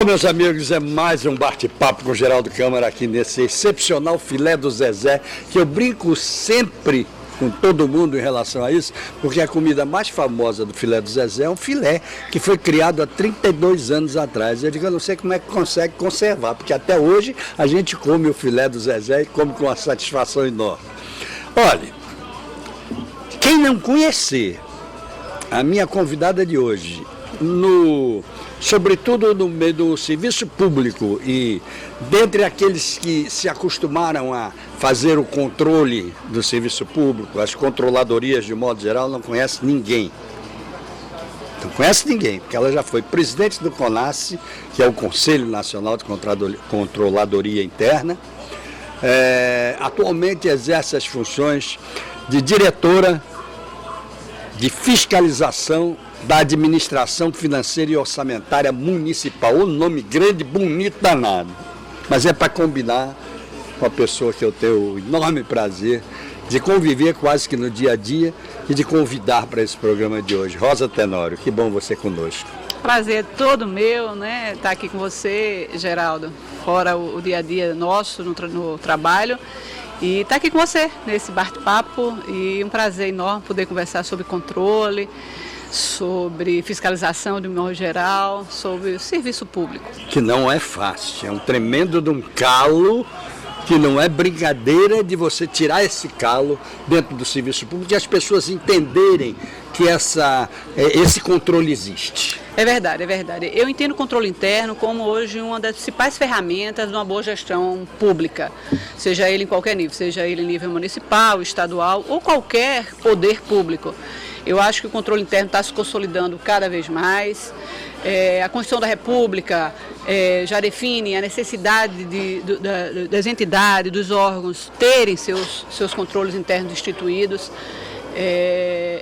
Meus amigos, é mais um bate-papo com o Geraldo Câmara aqui nesse excepcional filé do Zezé, que eu brinco sempre com todo mundo em relação a isso, porque a comida mais famosa do filé do Zezé é um filé que foi criado há 32 anos atrás. Eu digo, eu não sei como é que consegue conservar, porque até hoje a gente come o filé do Zezé e come com uma satisfação enorme. Olha, quem não conhecer a minha convidada de hoje, sobretudo no meio do serviço público e dentre aqueles que se acostumaram a fazer o controle do serviço público, as controladorias de modo geral, não conhece ninguém. Não conhece ninguém, porque ela já foi presidente do CONASSE, que é o Conselho Nacional de Controladoria Interna, atualmente exerce as funções de diretora de fiscalização da administração financeira e orçamentária municipal. O nome grande, bonito, danado. Mas é para combinar com a pessoa que eu tenho o enorme prazer de conviver quase que no dia a dia e de convidar para esse programa de hoje. Rosa Tenório, que bom você conosco. Prazer todo meu, né? Estar aqui com você, Geraldo, fora o dia a dia nosso no trabalho. E estar aqui com você nesse bate-papo e um prazer enorme poder conversar sobre controle, sobre fiscalização de modo geral, sobre o serviço público. Que não é fácil, é um tremendo de um calo, que não é brincadeira de você tirar esse calo dentro do serviço público e as pessoas entenderem que esse controle existe. É verdade, é verdade. Eu entendo o controle interno como hoje uma das principais ferramentas de uma boa gestão pública, seja ele em qualquer nível, seja ele em nível municipal, estadual ou qualquer poder público. Eu acho que o controle interno está se consolidando cada vez mais. A Constituição da República já define a necessidade das entidades, dos órgãos terem seus controles internos instituídos.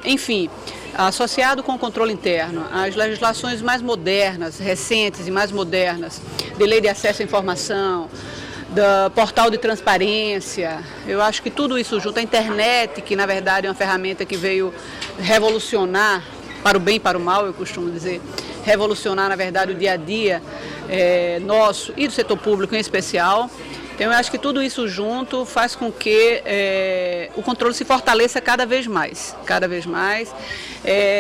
Enfim, associado com o controle interno, as legislações mais modernas, recentes e mais modernas, de lei de acesso à informação, do portal de transparência, eu acho que tudo isso junto, a internet, que na verdade é uma ferramenta que veio revolucionar, para o bem e para o mal, eu costumo dizer, revolucionar na verdade o dia a dia nosso e do setor público em especial. Então eu acho que tudo isso junto faz com que o controle se fortaleça cada vez mais.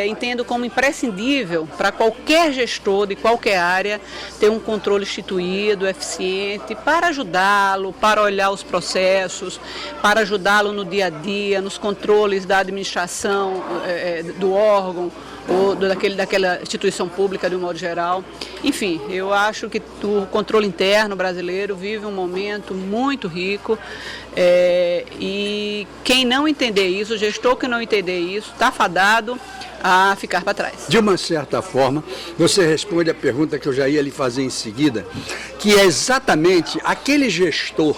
Entendo como imprescindível para qualquer gestor de qualquer área ter um controle instituído, eficiente, para ajudá-lo, para olhar os processos, para ajudá-lo no dia a dia, nos controles da administração do órgão, ou daquela instituição pública de um modo geral. Enfim, eu acho que o controle interno brasileiro vive um momento muito rico e quem não entender isso, o gestor que não entender isso, está fadado a ficar para trás. De uma certa forma, você responde a pergunta que eu já ia lhe fazer em seguida, que é exatamente aquele gestor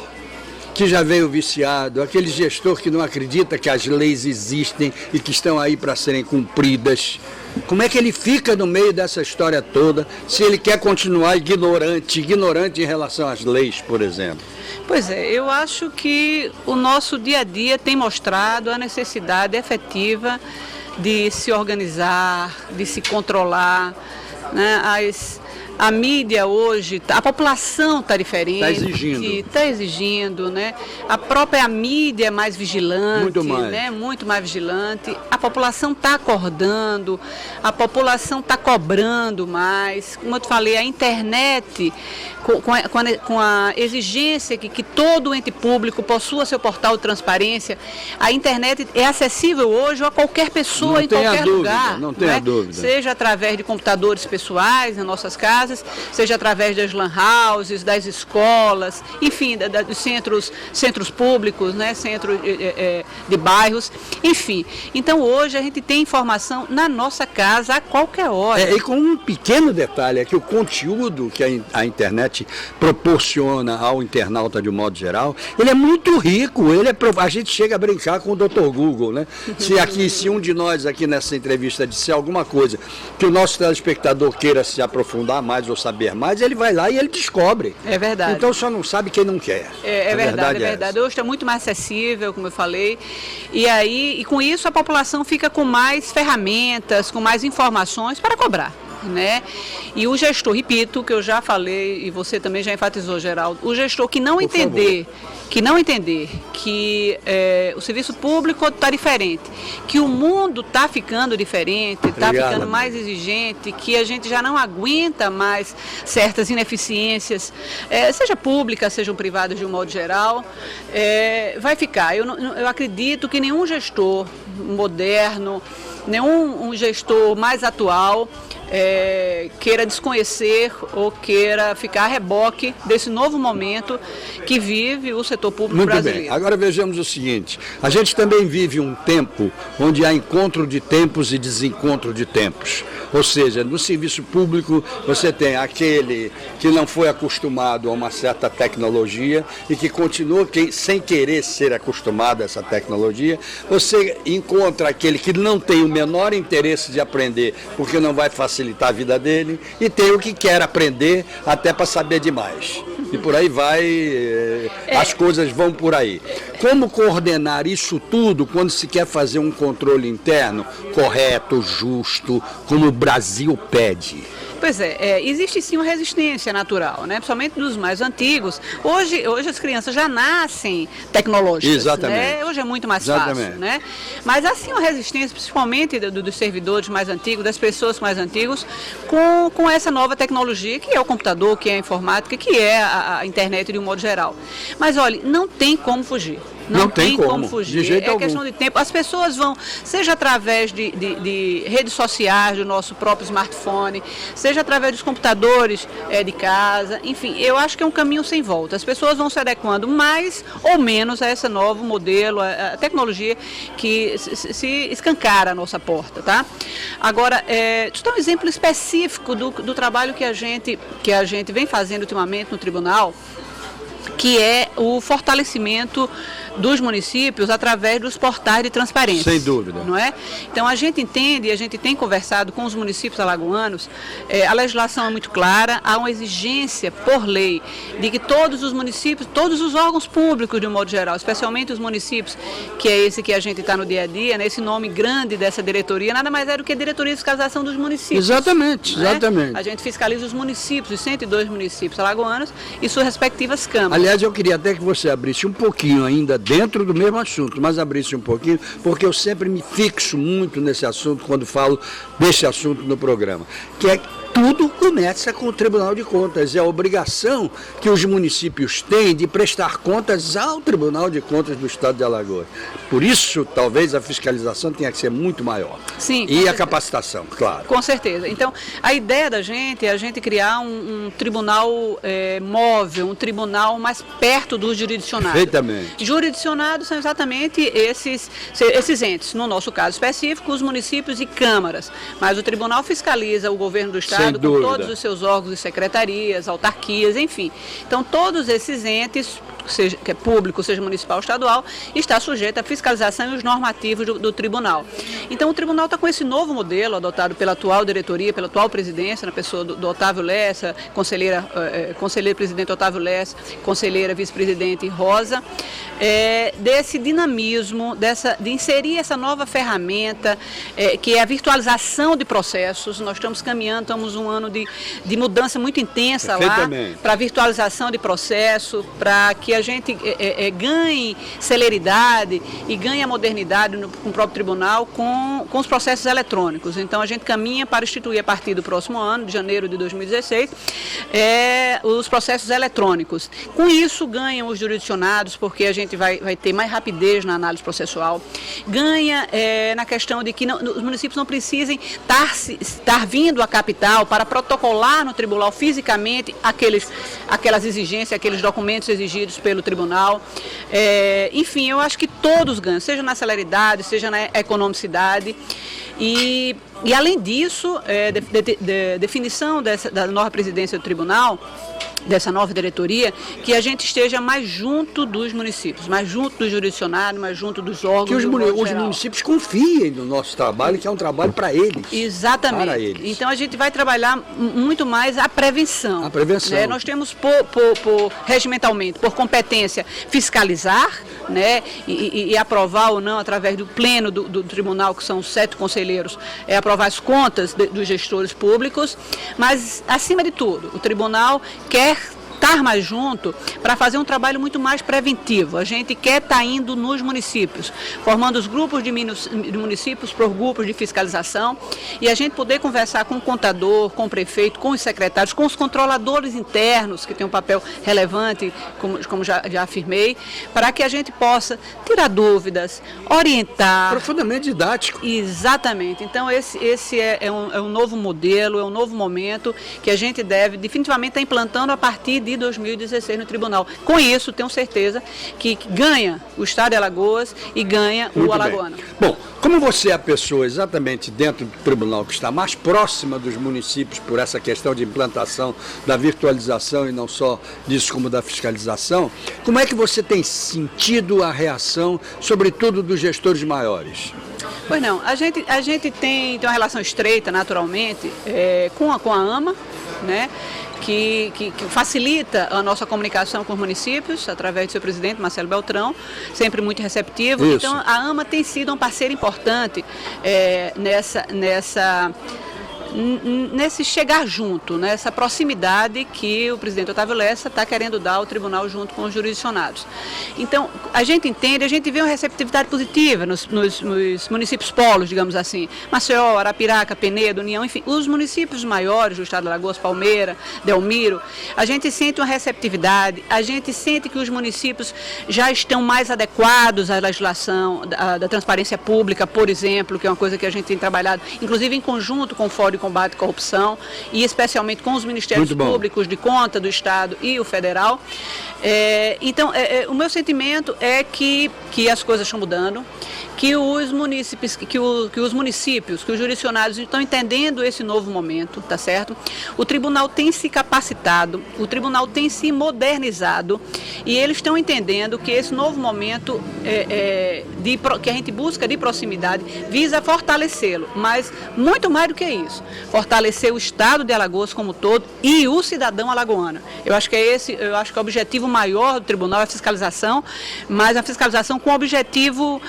que já veio viciado, aquele gestor que não acredita que as leis existem e que estão aí para serem cumpridas. Como é que ele fica no meio dessa história toda, se ele quer continuar ignorante em relação às leis, por exemplo? Pois é, eu acho que o nosso dia a dia tem mostrado a necessidade efetiva de se organizar, de se controlar, né? A mídia hoje, a população está diferente. Está exigindo, né? A própria mídia é mais vigilante. Muito mais. Né? Muito mais vigilante. A população está acordando, a população está cobrando mais. Como eu te falei, a internet, com a exigência que todo ente público possua seu portal de transparência, a internet é acessível hoje a qualquer pessoa, em qualquer lugar. Não tenha dúvida. Seja através de computadores pessoais nas nossas casas, seja através das lan houses, das escolas, enfim, dos centros públicos, né, centros de bairros, enfim. Então hoje a gente tem informação na nossa casa a qualquer hora. E com um pequeno detalhe, é que o conteúdo que a internet proporciona ao internauta de um modo geral, ele é muito rico, a gente chega a brincar com o Dr. Google, né? Se um de nós aqui nessa entrevista disser alguma coisa que o nosso telespectador queira se aprofundar mais ou saber mais, ele vai lá e ele descobre. É verdade. Então só não sabe quem não quer. É verdade. Hoje está muito mais acessível, como eu falei, e com isso a população fica com mais ferramentas, com mais informações para cobrar. né? E o gestor, repito, que eu já falei e você também já enfatizou, Geraldo, o gestor que não entender que o serviço público está diferente, que o mundo está ficando diferente, está ficando mais exigente, que a gente já não aguenta mais certas ineficiências, seja públicas, sejam privadas de um modo geral, vai ficar. Eu acredito que nenhum gestor moderno, nenhum gestor mais atual queira desconhecer ou queira ficar a reboque desse novo momento que vive o setor público brasileiro. Muito bem. Agora vejamos o seguinte, a gente também vive um tempo onde há encontro de tempos e desencontro de tempos. Ou seja, no serviço público você tem aquele que não foi acostumado a uma certa tecnologia e que continua sem querer ser acostumado a essa tecnologia. Você encontra aquele que não tem o menor interesse de aprender porque não vai facilitar a vida dele, e tem o que quer aprender até para saber demais. E por aí vai, as coisas vão por aí. Como coordenar isso tudo quando se quer fazer um controle interno correto, justo, como o Brasil pede? Pois existe sim uma resistência natural, né? Principalmente dos mais antigos. Hoje as crianças já nascem tecnológicas. Exatamente. Né? Hoje é muito mais fácil, né? Mas há sim uma resistência, principalmente dos servidores mais antigos, das pessoas mais antigas, com essa nova tecnologia, que é o computador, que é a informática, que é a internet de um modo geral. Mas olha, não tem como fugir. Não tem como fugir, de jeito algum. Questão de tempo. As pessoas vão, seja através de redes sociais, do nosso próprio smartphone, seja através dos computadores de casa, enfim, eu acho que é um caminho sem volta. As pessoas vão se adequando mais ou menos a esse novo modelo, a tecnologia que se escancara a nossa porta, tá? Agora, deixa eu dar um exemplo específico do trabalho que a gente vem fazendo ultimamente no tribunal, que é o fortalecimento dos municípios através dos portais de transparência. Sem dúvida. Não é? Então a gente entende, a gente tem conversado com os municípios alagoanos, a legislação é muito clara, há uma exigência por lei de que todos os municípios, todos os órgãos públicos de um modo geral, especialmente os municípios, que é esse que a gente está no dia a dia, né, esse nome grande dessa diretoria, nada mais é do que a diretoria de fiscalização dos municípios. Exatamente, né? exatamente. A gente fiscaliza os municípios, os 102 municípios alagoanos e suas respectivas câmaras. Aliás, eu queria até que você abrisse um pouquinho ainda dentro do mesmo assunto, mas abrisse um pouquinho, porque eu sempre me fixo muito nesse assunto quando falo desse assunto no programa, que é tudo começa com o Tribunal de Contas. É a obrigação que os municípios têm de prestar contas ao Tribunal de Contas do Estado de Alagoas. Por isso, talvez a fiscalização tenha que ser muito maior. Sim, e a capacitação, claro. Com certeza. Então, a ideia da gente é a gente criar um tribunal móvel, um tribunal mais perto dos jurisdicionados. Perfeitamente. Jurisdicionados são exatamente esses entes, no nosso caso específico, os municípios e câmaras. Mas o tribunal fiscaliza o governo do Estado com todos os seus órgãos e secretarias, autarquias, enfim. Então, todos esses entes, seja que é público, seja municipal ou estadual, está sujeito à fiscalização e os normativos do tribunal. Então, o tribunal está com esse novo modelo adotado pela atual diretoria, pela atual presidência, na pessoa do Otávio Lessa, conselheiro presidente Otávio Lessa, conselheira vice-presidente Rosa, desse dinamismo, de inserir essa nova ferramenta, que é a virtualização de processos. Nós estamos caminhando, um ano de mudança muito intensa lá, para a virtualização de processo, para que a gente ganhe celeridade e ganhe a modernidade com o próprio tribunal com os processos eletrônicos. Então a gente caminha para instituir a partir do próximo ano, de janeiro de 2016, os processos eletrônicos. Com isso ganham os jurisdicionados, porque a gente vai ter mais rapidez na análise processual. Ganha na questão de que os municípios não precisem estar vindo à capital para protocolar no tribunal fisicamente aquelas exigências, aqueles documentos exigidos pelo tribunal. Enfim, eu acho que todos ganham, seja na celeridade, seja na economicidade. E além disso, definição da nova presidência do tribunal, dessa nova diretoria, que a gente esteja mais junto dos municípios, mais junto dos jurisdicionários, mais junto dos órgãos. Que os municípios confiem no nosso trabalho, que é um trabalho para eles. Exatamente. Para eles. Então a gente vai trabalhar muito mais a prevenção. A prevenção. Nós temos regimentalmente, por competência, fiscalizar, né, e aprovar ou não, através do pleno do tribunal, que são 7 conselheiros, aprovar as contas dos gestores públicos, mas, acima de tudo, o tribunal quer estar mais junto para fazer um trabalho muito mais preventivo. A gente quer estar indo nos municípios, formando os grupos de municípios por grupos de fiscalização e a gente poder conversar com o contador, com o prefeito, com os secretários, com os controladores internos, que tem um papel relevante, como já afirmei, para que a gente possa tirar dúvidas, orientar. Profundamente didático. Exatamente. Então, esse é um novo modelo, é um novo momento que a gente deve definitivamente estar implantando a partir de 2016 no tribunal. Com isso, tenho certeza que ganha o Estado de Alagoas e ganha o alagoano. Bom, como você é a pessoa exatamente dentro do tribunal que está mais próxima dos municípios por essa questão de implantação da virtualização e não só disso como da fiscalização, como é que você tem sentido a reação, sobretudo dos gestores maiores? Pois não, a gente tem uma relação estreita, naturalmente, com a AMA, né? Que facilita a nossa comunicação com os municípios, através do seu presidente, Marcelo Beltrão, sempre muito receptivo. Isso. Então, a AMA tem sido um parceiro importante nesse chegar junto, nessa proximidade que o presidente Otávio Lessa está querendo dar ao tribunal junto com os jurisdicionados. Então, a gente entende, a gente vê uma receptividade positiva nos municípios polos, digamos assim, Maceió, Arapiraca, Penedo, União, enfim, os municípios maiores do estado de Alagoas, Palmeira, Delmiro, a gente sente uma receptividade, a gente sente que os municípios já estão mais adequados à legislação da transparência pública, por exemplo, que é uma coisa que a gente tem trabalhado, inclusive em conjunto com o Fórum de Combate à Corrupção e especialmente com os Ministérios Públicos de Conta do Estado e o Federal. Então, o meu sentimento é que as coisas estão mudando, que os municípios, que os jurisdicionados estão entendendo esse novo momento, tá certo? O tribunal tem se capacitado, o tribunal tem se modernizado e eles estão entendendo que esse novo momento que a gente busca de proximidade visa fortalecê-lo, mas muito mais do que isso, fortalecer o Estado de Alagoas como um todo e o cidadão alagoano. Eu acho que o objetivo maior do tribunal é a fiscalização, mas a fiscalização com o objetivo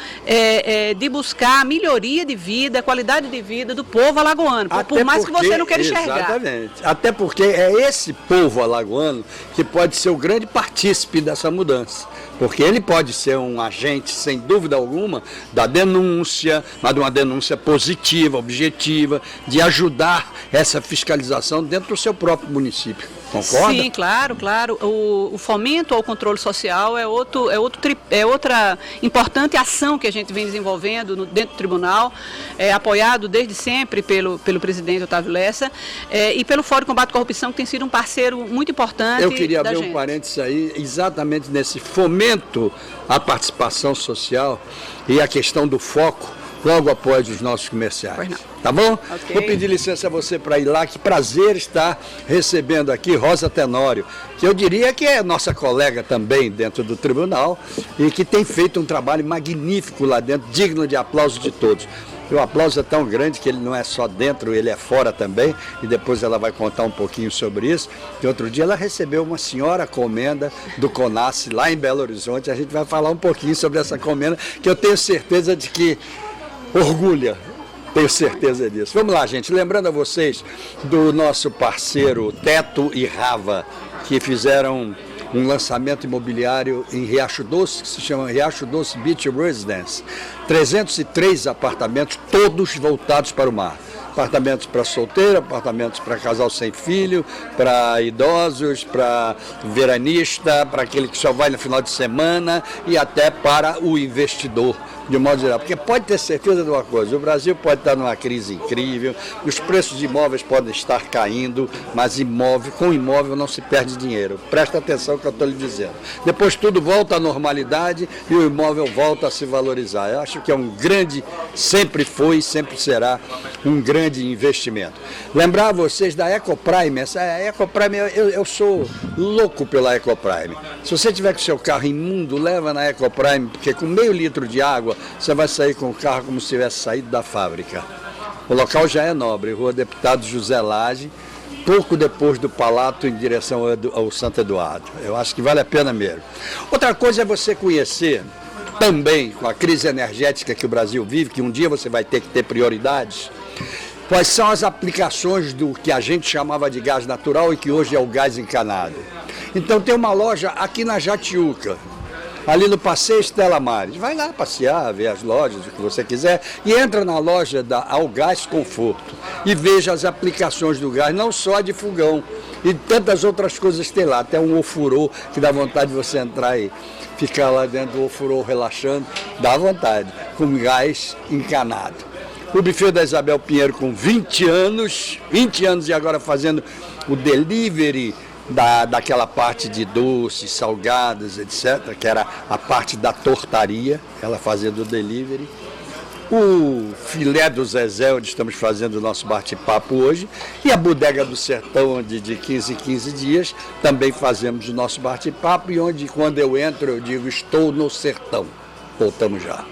de buscar a melhoria de vida, a qualidade de vida do povo alagoano, por mais que você não queira enxergar. Exatamente. Até porque é esse povo alagoano que pode ser o grande partícipe dessa mudança. Porque ele pode ser um agente, sem dúvida alguma, da denúncia, mas de uma denúncia positiva, objetiva, de ajudar essa fiscalização dentro do seu próprio município. Concorda? Sim, claro. O fomento ao controle social é outra importante ação que a gente vem desenvolvendo dentro do tribunal, apoiado desde sempre pelo presidente Otávio Lessa e pelo Fórum de Combate à Corrupção, que tem sido um parceiro muito importante. Eu queria abrir um parênteses aí, exatamente nesse fomento à participação social e a questão do foco logo após os nossos comerciais. Pois não. Tá bom? Okay. Vou pedir licença a você para ir lá. Que prazer estar recebendo aqui Rosa Tenório, que eu diria que é nossa colega também dentro do tribunal e que tem feito um trabalho magnífico lá dentro, digno de aplauso de todos. E o aplauso é tão grande que ele não é só dentro, ele é fora também, e depois ela vai contar um pouquinho sobre isso. E outro dia ela recebeu uma senhora comenda do CONAS lá em Belo Horizonte. A gente vai falar um pouquinho sobre essa comenda, que eu tenho certeza de que orgulha. Tenho certeza disso. Vamos lá, gente. Lembrando a vocês do nosso parceiro Teto e Rava, que fizeram um lançamento imobiliário em Riacho Doce, que se chama Riacho Doce Beach Residence. 303 apartamentos, todos voltados para o mar. Apartamentos para solteiro, apartamentos para casal sem filho, para idosos, para veranista, para aquele que só vai no final de semana e até para o investidor, de um modo geral. Porque pode ter certeza de uma coisa, o Brasil pode estar numa crise incrível, os preços de imóveis podem estar caindo, mas com imóvel não se perde dinheiro. Presta atenção no que eu estou lhe dizendo. Depois tudo volta à normalidade e o imóvel volta a se valorizar. Eu acho que é um grande, sempre foi e sempre será um grande investimento. Lembrar vocês da Ecoprime. Essa Ecoprime, eu sou louco pela Ecoprime. Se você tiver com seu carro imundo, leva na Ecoprime, porque com meio litro de água você vai sair com o carro como se tivesse saído da fábrica. O local já é nobre, Rua Deputado José Lage, pouco depois do Palato em direção ao Santo Eduardo. Eu acho que vale a pena mesmo. Outra coisa é você conhecer também, com a crise energética que o Brasil vive, que um dia você vai ter que ter prioridades, Quais são as aplicações do que a gente chamava de gás natural e que hoje é o gás encanado? Então tem uma loja aqui na Jatiuca, ali no Passeio Estela Maris. Vai lá passear, ver as lojas, o que você quiser, e entra na loja da Algás Conforto e veja as aplicações do gás, não só de fogão, e tantas outras coisas que tem lá. Até um ofurô, que dá vontade de você entrar e ficar lá dentro do ofurô relaxando, dá vontade, com gás encanado. O buffet da Isabel Pinheiro com 20 anos e agora fazendo o delivery daquela parte de doces, salgadas, etc., que era a parte da tortaria, ela fazendo o delivery. O filé do Zezé, onde estamos fazendo o nosso bate-papo hoje, e a Bodega do Sertão, onde de 15 em 15 dias também fazemos o nosso bate-papo, e onde quando eu entro eu digo, estou no sertão. Voltamos já.